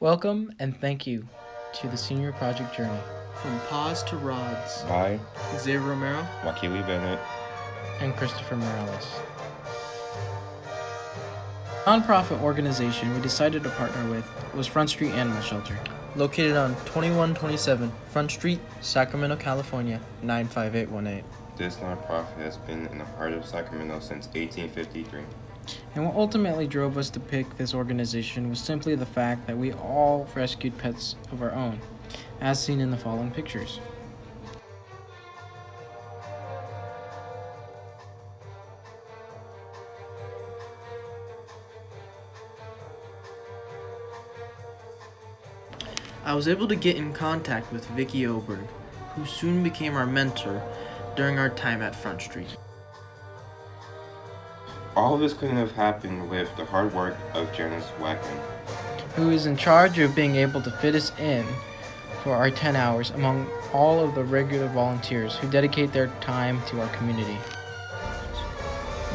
Welcome and thank you to the Senior Project Journey From Paws to Rods. By Xavier Romero. Wakili Bennett. and Christopher Morales. Nonprofit organization we decided to partner with was Front Street Animal Shelter. Located on 2127 Front Street, Sacramento, California, 95818. This nonprofit has been in the heart of Sacramento since 1853. And what ultimately drove us to pick this organization was simply the fact that we all rescued pets of our own, as seen in the following pictures. I was able to get in contact with Vicki Oberg, who soon became our mentor during our time at Front Street. All of this couldn't have happened with the hard work of Janice Wackman. Who is in charge of being able to fit us in for our 10 hours among all of the regular volunteers who dedicate their time to our community.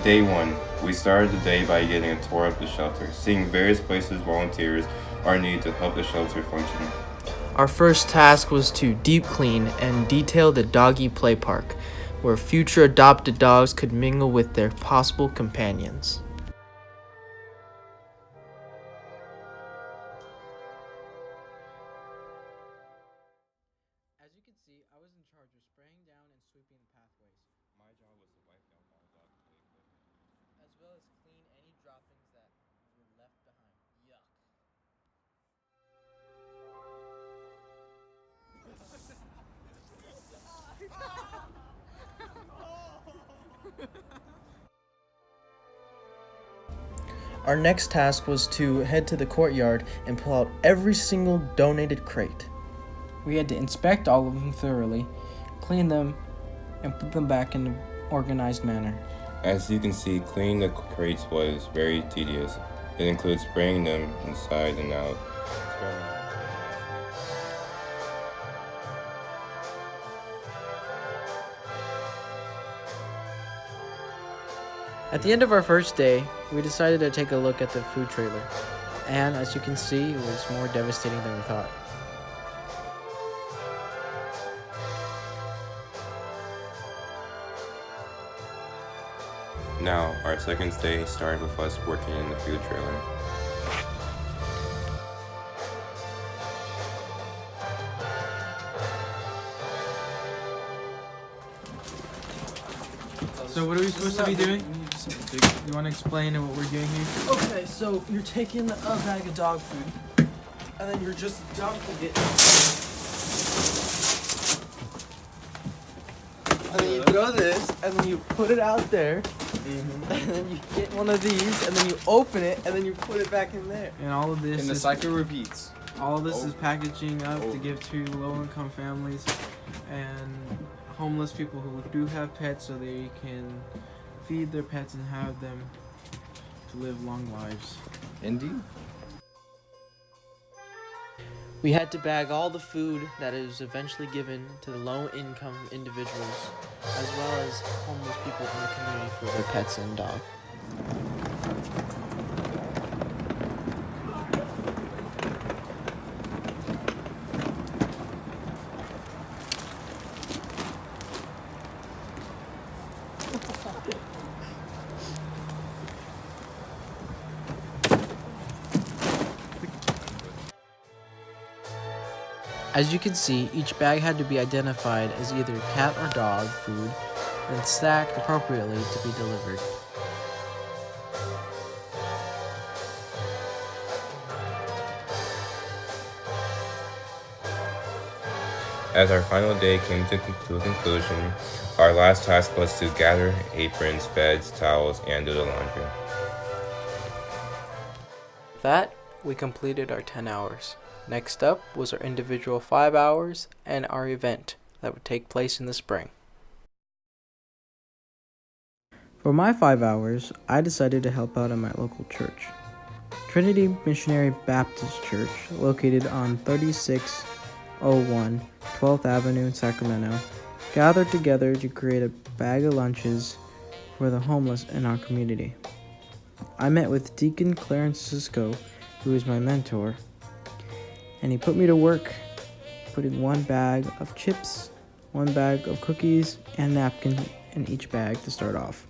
Day 1, we started the day by getting a tour of the shelter, seeing various places volunteers are needed to help the shelter function. Our first task was to deep clean and detail the doggy play park, where future adopted dogs could mingle with their possible companions. As you can see, I was in charge of spraying down and sweeping the pathways, My job was to wipe down all dog play equipment. as well as clean any droppings that were left behind. Yuck. Our next task was to head to the courtyard and pull out every single donated crate. We had to inspect all of them thoroughly, clean them, and put them back in an organized manner. As you can see, cleaning the crates was very tedious. It includes spraying them inside and out. At the end of our first day, we decided to take a look at the food trailer, and as you can see, it was more devastating than we thought. Now, our second day started with us working in the food trailer. So what are we supposed to be doing? You want to explain what we're doing here? Okay, so you're taking a bag of dog food, and then you're just dumping it. And then you throw this, and then you put it out there, and then you get one of these, and then you open it, and then you put it back in there. And all of this And the is cycle repeats. all of this is packaging up to give to low-income families and homeless people who do have pets, so they can feed their pets and have them to live long lives. Indeed. We had to bag all the food that is eventually given to the low-income individuals, as well as homeless people in the community for their pets and dogs. As you can see, each bag had to be identified as either cat or dog food and stacked appropriately to be delivered. As our final day came to a conclusion, our last task was to gather aprons, beds, towels, and do the laundry. With that, we completed our 10 hours. Next up was our individual 5 hours and our event that would take place in the spring. For my 5 hours, I decided to help out at my local church, Trinity Missionary Baptist Church, located on 3601 12th Avenue in Sacramento, gathered together to create a bag of lunches for the homeless in our community. I met with Deacon Clarence Cisco, who is my mentor, and he put me to work putting one bag of chips, one bag of cookies, and napkin in each bag to start off.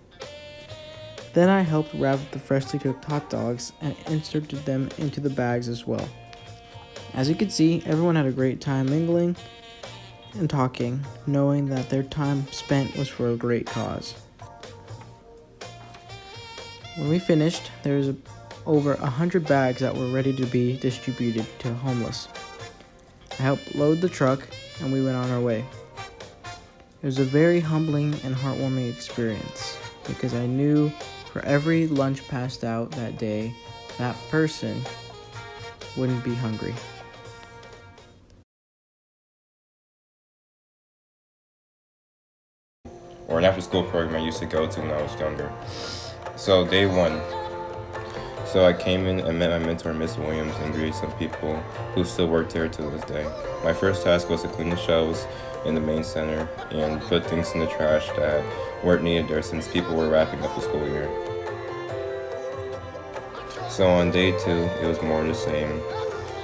Then I helped wrap the freshly cooked hot dogs and inserted them into the bags as well. As you can see, everyone had a great time mingling and talking, knowing that their time spent was for a great cause. When we finished, there was over 100 bags that were ready to be distributed to homeless. I helped load the truck and we went on our way. It was a very humbling and heartwarming experience because I knew for every lunch passed out that day, that person wouldn't be hungry. Or an after school program I used to go to when I was younger. So day one. So I came in and met my mentor, Miss Williams, and greeted some people who still work there to this day. My first task was to clean the shelves in the main center and put things in the trash that weren't needed there since people were wrapping up the school year. So on day two, it was more of the same.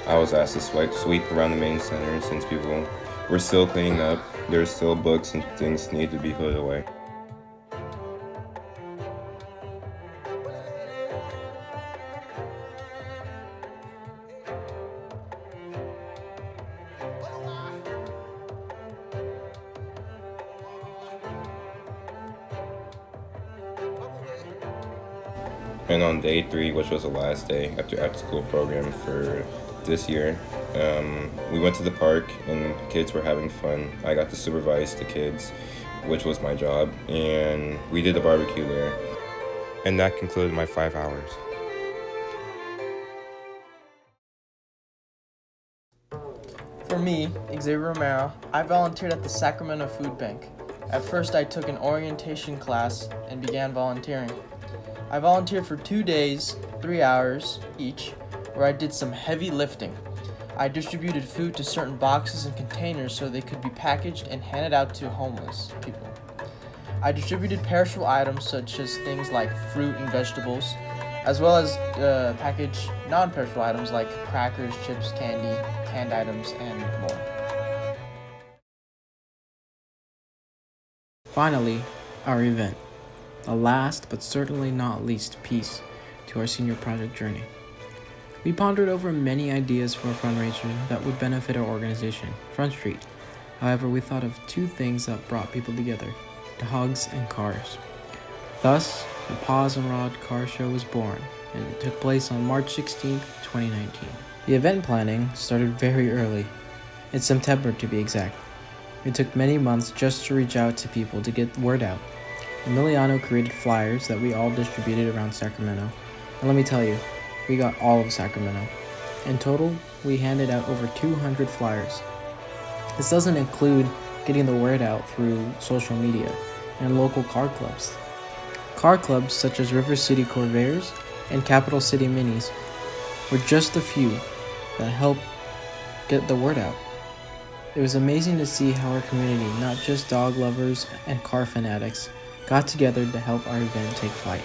I was asked to sweep around the main center since people were still cleaning up. There were still books and things needed to be put away. And on day three, which was the last day after school program for this year, we went to the park and kids were having fun. I got to supervise the kids, which was my job, and we did a barbecue there. And that concluded my 5 hours. For me, Xavier Romero, I volunteered at the Sacramento Food Bank. At first, I took an orientation class and began volunteering. I volunteered for 2 days, 3 hours each, where I did some heavy lifting. I distributed food to certain boxes and containers so they could be packaged and handed out to homeless people. I distributed perishable items such as things like fruit and vegetables, as well as packaged non-perishable items like crackers, chips, candy, canned items, and more. Finally, our event. The last but certainly not least piece to our senior project journey. We pondered over many ideas for a fundraiser that would benefit our organization, Front Street. However, we thought of two things that brought people together: dogs and cars. Thus, the Paws and Rod Car Show was born, and it took place on March 16, 2019. The event planning started very early, in September to be exact. It took many months just to reach out to people to get word out. Emiliano created flyers that we all distributed around Sacramento, and let me tell you, we got all of Sacramento. In total, we handed out over 200 flyers. This doesn't include getting the word out through social media and local car clubs. Car clubs such as River City Corvairs and Capital City Minis were just a few that helped get the word out. It was amazing to see how our community, not just dog lovers and car fanatics, got together to help our event take flight.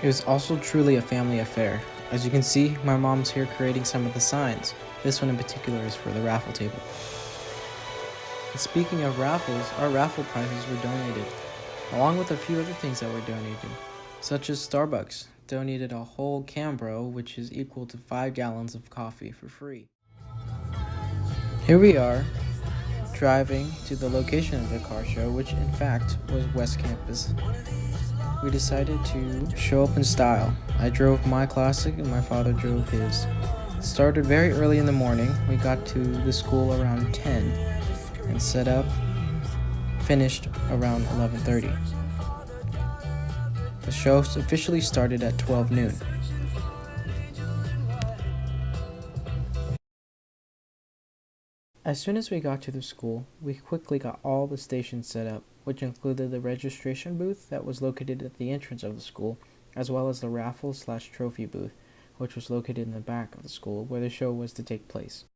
It was also truly a family affair. As you can see, my mom's here creating some of the signs. This one in particular is for the raffle table. And speaking of raffles, our raffle prizes were donated, along with a few other things that were donated, such as Starbucks donated a whole Cambro, which is equal to 5 gallons of coffee for free. Here we are, driving to the location of the car show, which in fact was West Campus. We decided to show up in style. I drove my Classic and my father drove his. It started very early in the morning. We got to the school around 10 and set up, finished around 11:30. The show officially started at 12 noon. As soon as we got to the school, we quickly got all the stations set up, which included the registration booth that was located at the entrance of the school, as well as the raffle/trophy booth, which was located in the back of the school where the show was to take place.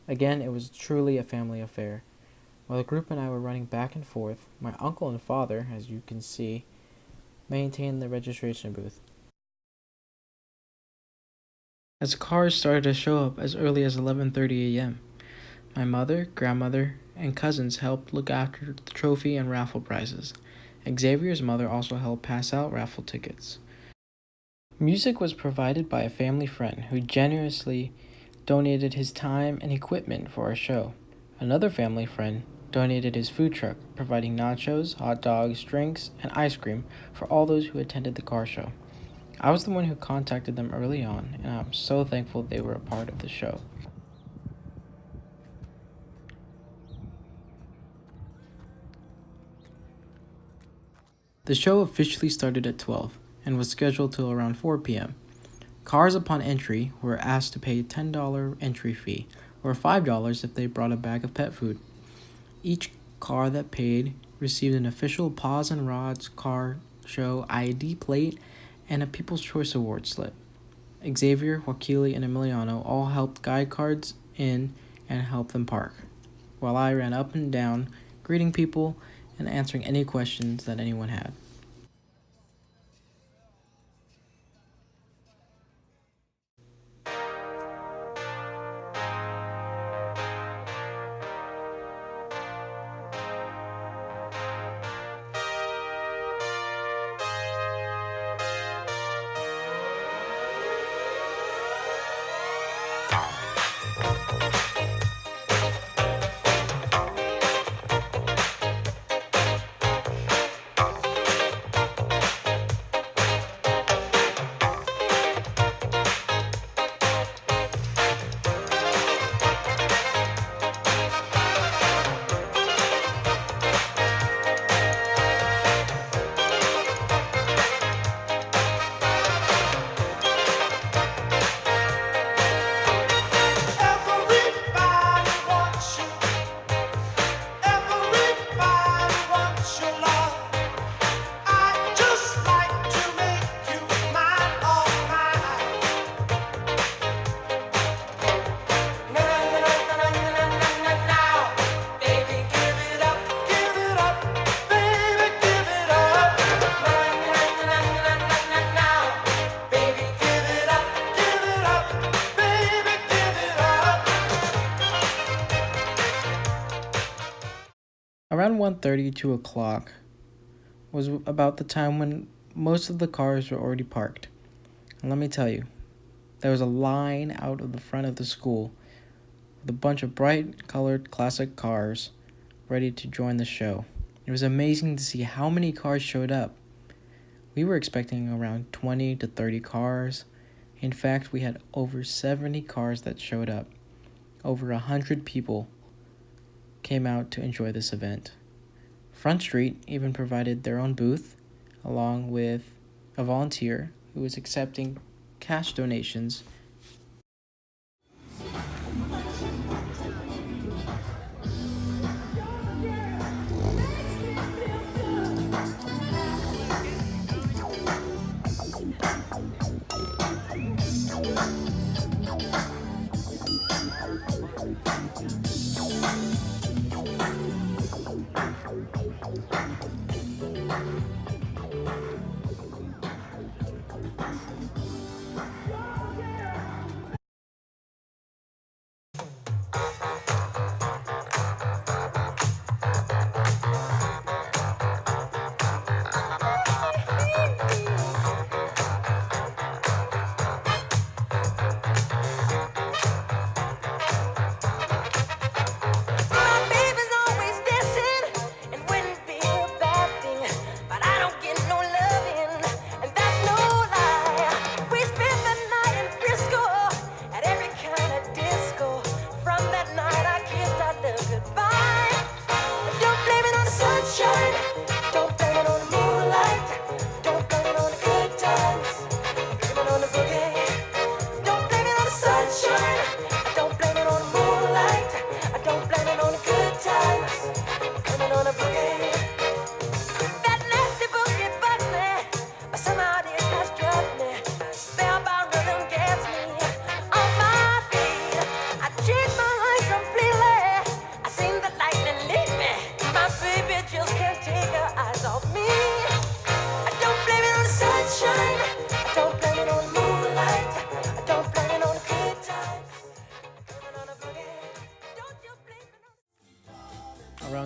Again, it was truly a family affair. While the group and I were running back and forth, my uncle and father, as you can see, maintained the registration booth. as cars started to show up as early as 11:30 a.m. My mother, grandmother, and cousins helped look after the trophy and raffle prizes. Xavier's mother also helped pass out raffle tickets. Music was provided by a family friend who generously donated his time and equipment for our show. Another family friend donated his food truck, providing nachos, hot dogs, drinks, and ice cream for all those who attended the car show. I was the one who contacted them early on, and I'm so thankful they were a part of the show. The show officially started at 12 and was scheduled till around 4 p.m. Cars upon entry were asked to pay a $10 entry fee, or $5 if they brought a bag of pet food. Each car that paid received an official Paws and Rods car show ID plate and a People's Choice Award slip. Xavier, Wakili, and Emiliano all helped guide cars in and help them park, while I ran up and down, greeting people and answering any questions that anyone had. Around 1:30, 2 o'clock was about the time when most of the cars were already parked. And let me tell you, there was a line out of the front of the school with a bunch of bright colored classic cars ready to join the show. It was amazing to see how many cars showed up. We were expecting around 20 to 30 cars. In fact, we had over 70 cars that showed up. Over 100 people came out to enjoy this event. Front Street even provided their own booth, along with a volunteer who was accepting cash donations.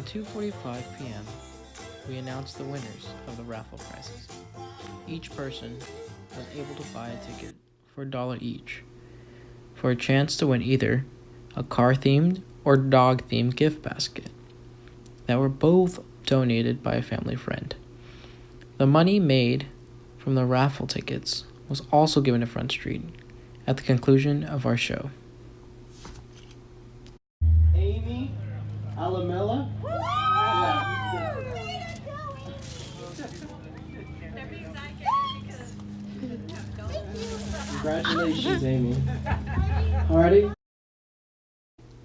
Around 2:45 p.m., we announced the winners of the raffle prizes. Each person was able to buy a ticket for $1 each for a chance to win either a car-themed or dog-themed gift basket that were both donated by a family friend. The money made from the raffle tickets was also given to Front Street at the conclusion of our show. Amy Alamella. Congratulations, Amy. Alrighty.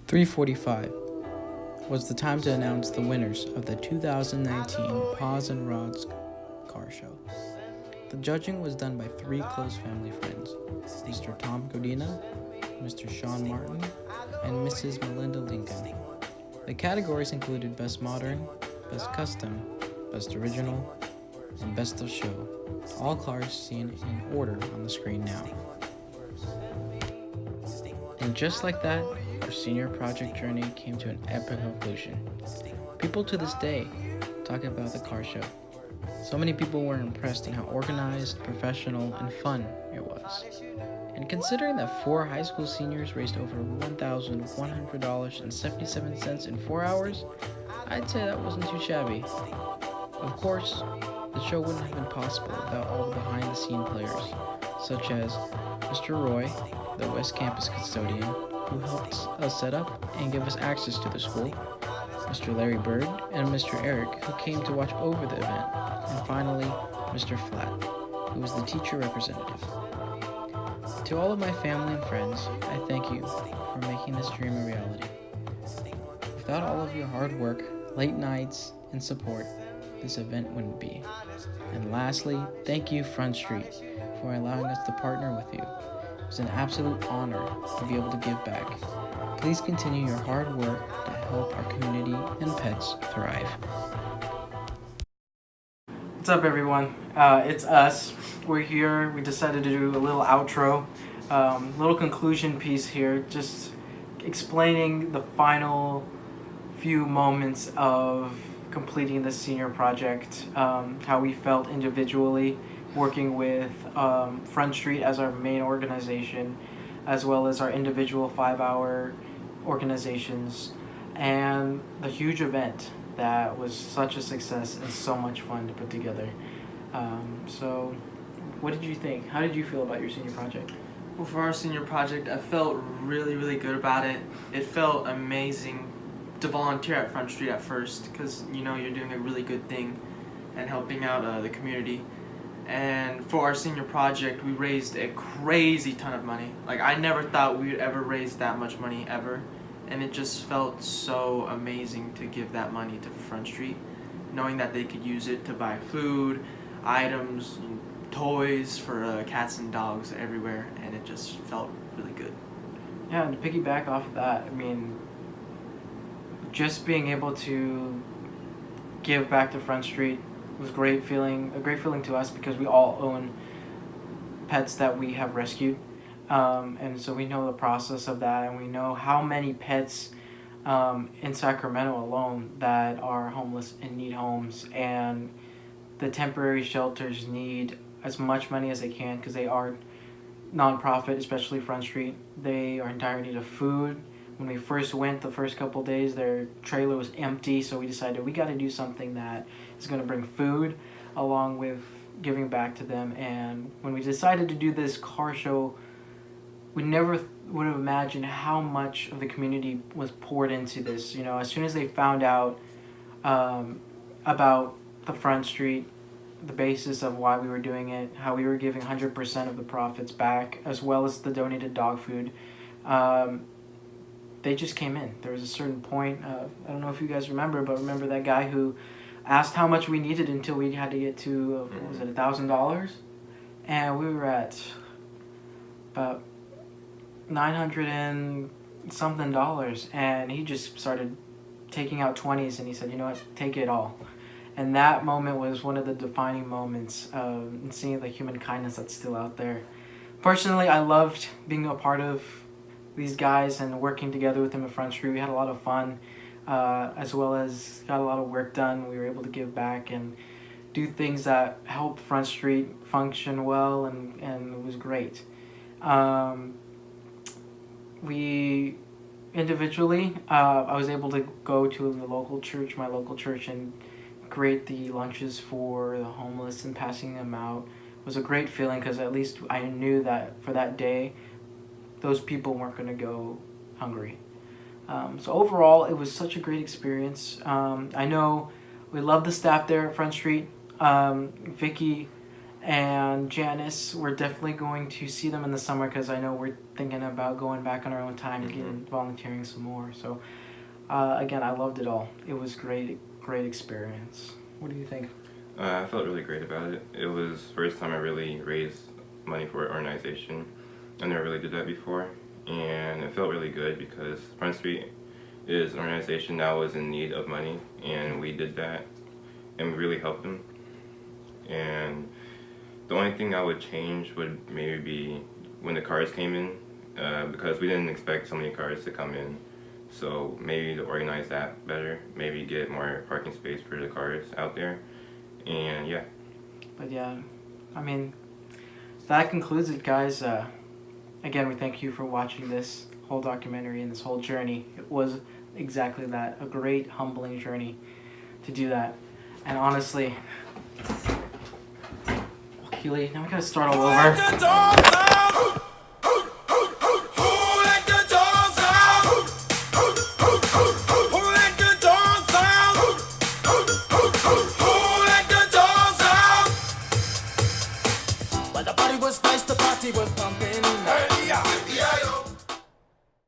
3:45 was the time to announce the winners of the 2019 Paws and Rods car show. The judging was done by 3 close family friends, Mr. Tom Godina, Mr. Sean Martin, and Mrs. Melinda Lincoln. The categories included Best Modern, Best Custom, Best Original, and Best of Show. All cars seen in order on the screen now. And just like that, our senior project journey came to an epic conclusion. People to this day talk about the car show. So many people were impressed in how organized, professional, and fun it was. And considering that 4 high school seniors raised over $1,100.77 in 4 hours, I'd say that wasn't too shabby. Of course, the show wouldn't have been possible without all the behind-the-scene players, such as Mr. Roy, the West Campus custodian, who helped us set up and give us access to the school, Mr. Larry Bird, and Mr. Eric, who came to watch over the event, and finally, Mr. Flatt, who was the teacher representative. To all of my family and friends, I thank you for making this dream a reality. Without all of your hard work, late nights, and support, this event wouldn't be. And lastly, thank you, Front Street, for allowing us to partner with you. It was an absolute honor to be able to give back. Please continue your hard work to help our community and pets thrive. What's up, everyone? It's us. We're here. We decided to do a little outro, little conclusion piece here, just explaining the final few moments of completing the senior project, how we felt individually working with Front Street as our main organization, as well as our individual 5-hour organizations, and the huge event that was such a success and so much fun to put together. So what did you think? How did you feel about your senior project? Well, for our senior project, I felt really good about it. It felt amazing to volunteer at Front Street at first, because you know you're doing a really good thing and helping out the community. And for our senior project, we raised a crazy ton of money. Like, I never thought we would ever raise that much money ever, and it just felt so amazing to give that money to Front Street, knowing that they could use it to buy food, items, toys for cats and dogs everywhere, and it just felt really good. Yeah, and to piggyback off of that, I mean, just being able to give back to Front Street was a great feeling to us, because we all own pets that we have rescued, and so we know the process of that, and we know how many pets in Sacramento alone that are homeless and need homes, and the temporary shelters need as much money as they can, because they are nonprofit, especially Front Street. They are in dire need of food. When we first went, the first couple days, their trailer was empty, so we decided we got to do something that is going to bring food along with giving back to them. And when we decided to do this car show, we never would have imagined how much of the community was poured into this. You know, as soon as they found out about the Front Street, the basis of why we were doing it, how we were giving 100% of the profits back, as well as the donated dog food, they just came in. There was a certain point, I don't know if you guys remember, but remember that guy who asked how much we needed until we had to get to, what was it, $1,000? And we were at about $900 and something, and he just started taking out 20s, and he said, you know what, take it all. And that moment was one of the defining moments in seeing the human kindness that's still out there. Personally, I loved being a part of these guys and working together with them at Front Street. We had a lot of fun. as well as got a lot of work done. We were able to give back and do things that help Front Street function well, and it was great. We individually, I was able to go to the local church, my local church, and create the lunches for the homeless and passing them out. It was a great feeling because at least I knew that for that day, those people weren't going to go hungry. So overall, it was such a great experience. I know we love the staff there at Front Street. Vicky and Janice, we're definitely going to see them in the summer because I know we're thinking about going back on our own time and getting volunteering some more. So again, I loved it all. It was great experience. What do you think? I felt really great about it. It was the first time I really raised money for an organization. I never really did that before, and it felt really good because Front Street is an organization that was in need of money, and we did that, and we really helped them. And the only thing I would change would maybe be when the cars came in, because we didn't expect so many cars to come in. So maybe to organize that better, maybe get more parking space for the cars out there, and yeah. But yeah, I mean, that concludes it, guys. Again, we thank you for watching this whole documentary and this whole journey. It was exactly that, a great, humbling journey to do that. And honestly, Keely, now we gotta start all over.